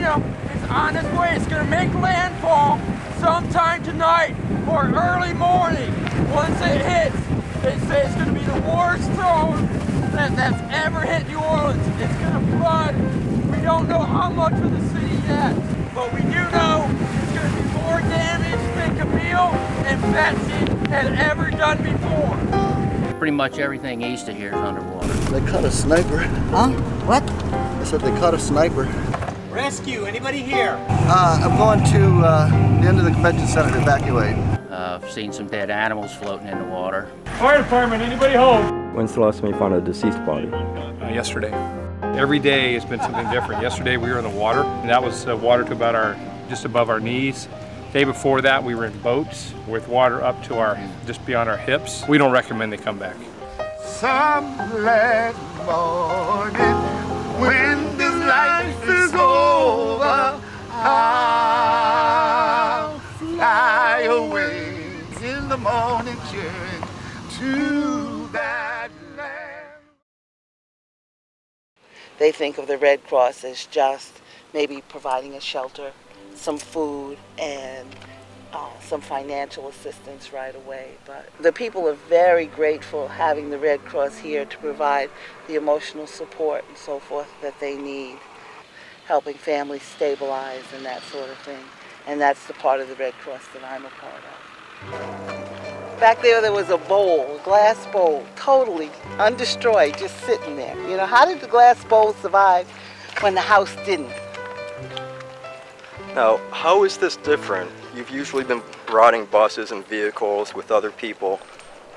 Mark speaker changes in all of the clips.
Speaker 1: tornado is on its way. It's going to make landfall sometime tonight or early morning. Once it hits, they say it's going to be the worst storm that's ever hit New Orleans. It's going to flood. We don't know how much of the city yet, but we do know it's going to be more damage than Camille and Betsy had ever done before.
Speaker 2: Pretty much everything east of here is underwater.
Speaker 3: They caught a sniper.
Speaker 4: Huh? What?
Speaker 3: I said they caught a sniper.
Speaker 5: Rescue, anybody here?
Speaker 3: I'm going to the end of the convention center to evacuate.
Speaker 2: I've seen some dead animals floating in the water.
Speaker 6: Fire department, anybody home?
Speaker 7: When's the last time you found a deceased body?
Speaker 6: Yesterday. Every day has been something different. Yesterday we were in the water, and that was water to just above our knees. The day before that we were in boats with water up to just beyond our hips. We don't recommend they come back.
Speaker 8: Some glad morning when this life is over, I'll fly away in the morning cheering to that land.
Speaker 4: They think of the Red Cross as just maybe providing a shelter, some food, and some financial assistance right away. But the people are very grateful having the Red Cross here to provide the emotional support and so forth that they need, helping families stabilize and that sort of thing. And that's the part of the Red Cross that I'm a part of. Back there was a bowl, a glass bowl, totally undestroyed, just sitting there. You know, how did the glass bowl survive when the house didn't?
Speaker 7: Now, how is this different? You've usually been riding buses and vehicles with other people.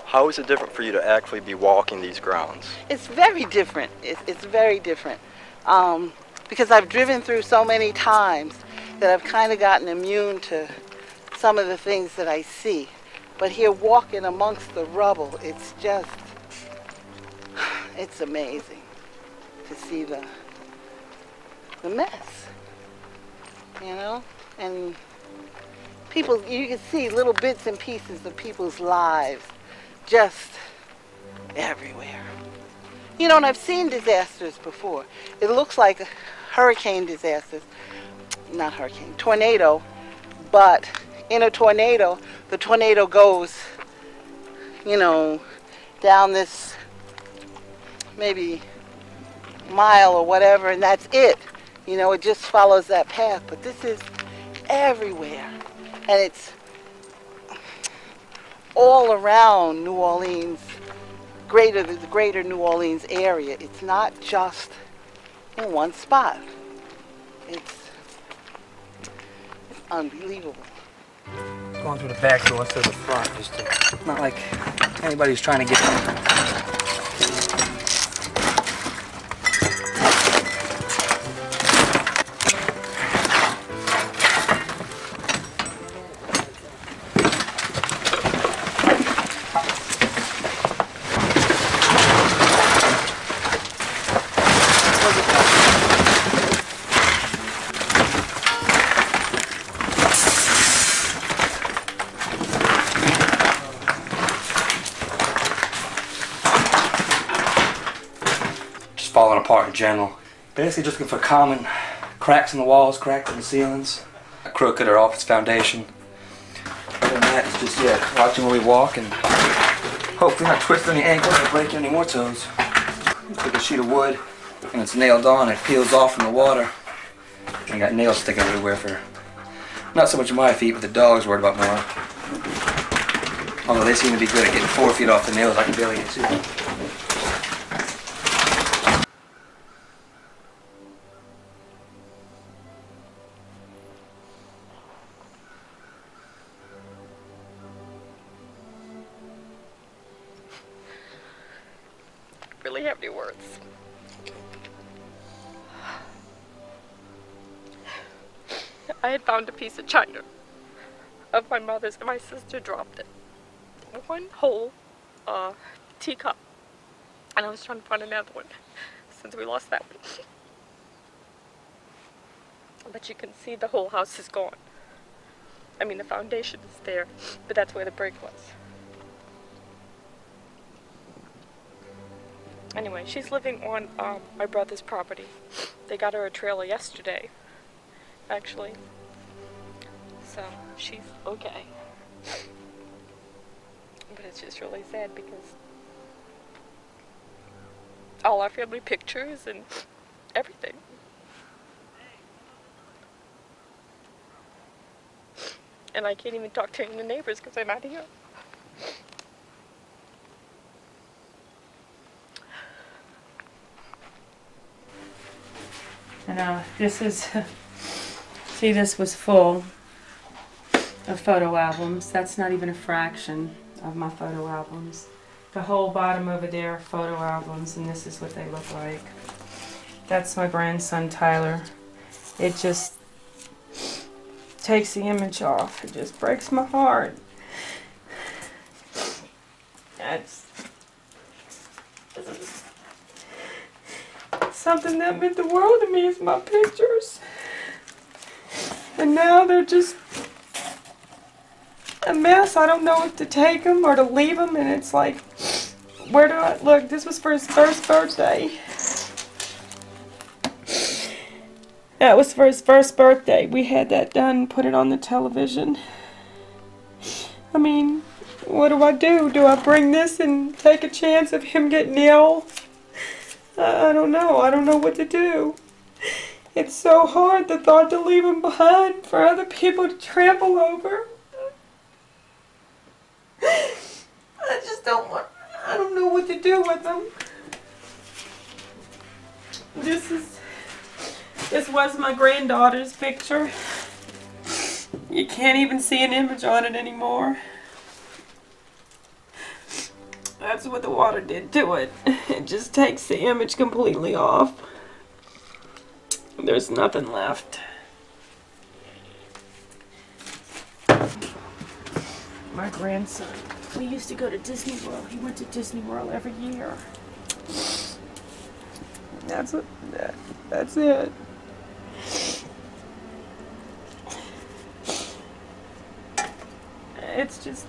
Speaker 7: How is it different for you to actually be walking these grounds?
Speaker 4: It's very different. It's very different. Because I've driven through so many times that I've kind of gotten immune to some of the things that I see. But here walking amongst the rubble, it's just, it's amazing to see the mess, you know? And people, you can see little bits and pieces of people's lives just everywhere. You know, and I've seen disasters before. It looks like hurricane disasters, not hurricane, tornado, but in a tornado, the tornado goes, you know, down this maybe mile or whatever, and that's it. You know, it just follows that path. But this is everywhere. And it's all around New Orleans, the greater New Orleans area. It's not just in one spot. It's unbelievable.
Speaker 5: Going through the back door instead of the front, just to, not like anybody's trying to get in. Falling apart in general. Basically just looking for common cracks in the walls, cracks in the ceilings, a crooked or off its foundation. Other than that, it's just, yeah, watching where we walk and hopefully not twist any ankles or break any more toes. Take a sheet of wood and it's nailed on, it peels off from the water. And I got nails sticking everywhere for, not so much my feet, but the dog's worried about more. Although they seem to be good at getting 4 feet off the nails, I can barely get 2.
Speaker 9: Really have any words. I had found a piece of china of my mother's and my sister dropped it. One whole teacup. And I was trying to find another one since we lost that one. But you can see the whole house is gone. I mean, the foundation is there, but that's where the brick was. Anyway, she's living on my brother's property. They got her a trailer yesterday. actually. So she's okay. But it's just really sad because all our family pictures and everything. And I can't even talk to any of the neighbors because I'm out here.
Speaker 10: And this is, see, this was full of photo albums. That's not even a fraction of my photo albums. The whole bottom over there are photo albums, and this is what they look like. That's my grandson Tyler. It just takes the image off. It just breaks my heart. That's something that meant the world to me is my pictures. And now they're just a mess. I don't know if to take them or to leave them, and it's like, where do I look? This was for his first birthday. That was for his first birthday. We had that done, put it on the television. I mean, what do? Do I bring this and take a chance of him getting ill? I don't know. I don't know what to do. It's so hard, the thought to leave him behind for other people to trample over. I just don't want, I don't know what to do with them. This was my granddaughter's picture. You can't even see an image on it anymore. That's what the water did to it. It just takes the image completely off. There's nothing left. My grandson, we used to go to Disney World. He went to Disney World every year. That's it. It's just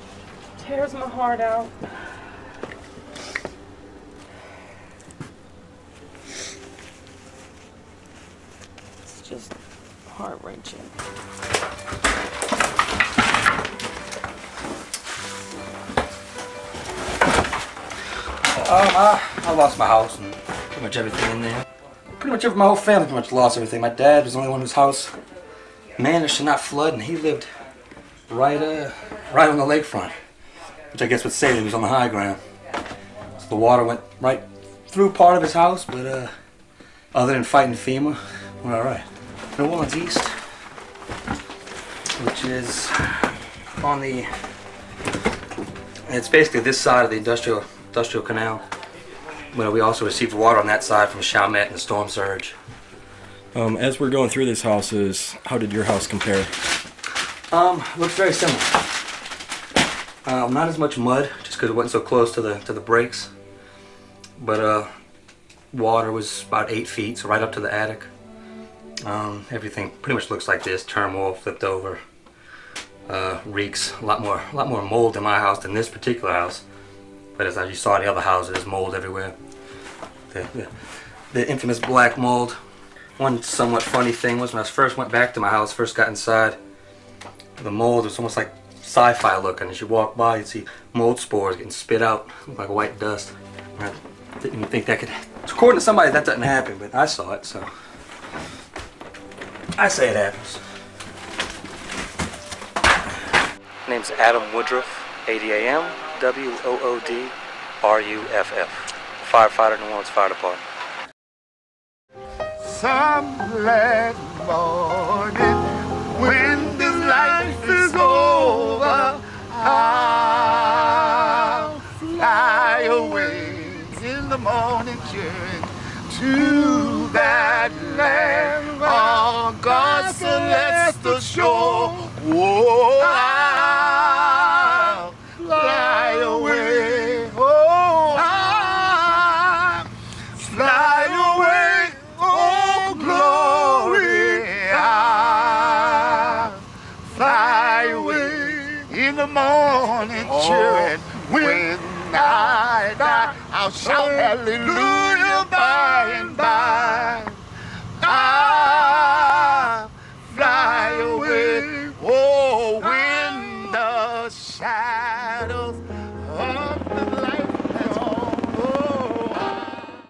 Speaker 10: tears my heart out. It's just heart-wrenching.
Speaker 5: I lost my house and pretty much everything in there. My whole family pretty much lost everything. My dad was the only one whose house managed to not flood, and he lived right on the lakefront, which I guess would say that he was on the high ground. So the water went right through part of his house, but other than fighting FEMA, we're all right. New Orleans East, which is on the, it's basically this side of the industrial canal. But we also received water on that side from Chalmette and the storm surge.
Speaker 7: As we're going through these houses, how did your house compare?
Speaker 5: Looks very similar. Not as much mud, just because it wasn't so close to the breaks. But water was about 8 feet, so right up to the attic. Everything pretty much looks like this: turmoil, flipped over, reeks. A lot more mold in my house than this particular house. But as you saw in the other houses, there's mold everywhere. The infamous black mold. One somewhat funny thing was when I first went back to my house, first got inside, the mold was almost like sci-fi looking. As you walk by, you'd see mold spores getting spit out like white dust. I didn't even think that could, according to somebody, that doesn't happen, but I saw it, so I say it happens. My name's Adam Woodruff, ADAM. WOODRUFF, firefighter, New Orleans Fire Department.
Speaker 8: Some glad morning when this life is over, I'll fly away in the morning cheering to that land on God's celestial shore. Whoa, I'll fly away, oh, I'll fly away, oh, glory, I'll fly away in the morning cheering. When I die, I'll shout hallelujah by and by. I'll fly shadows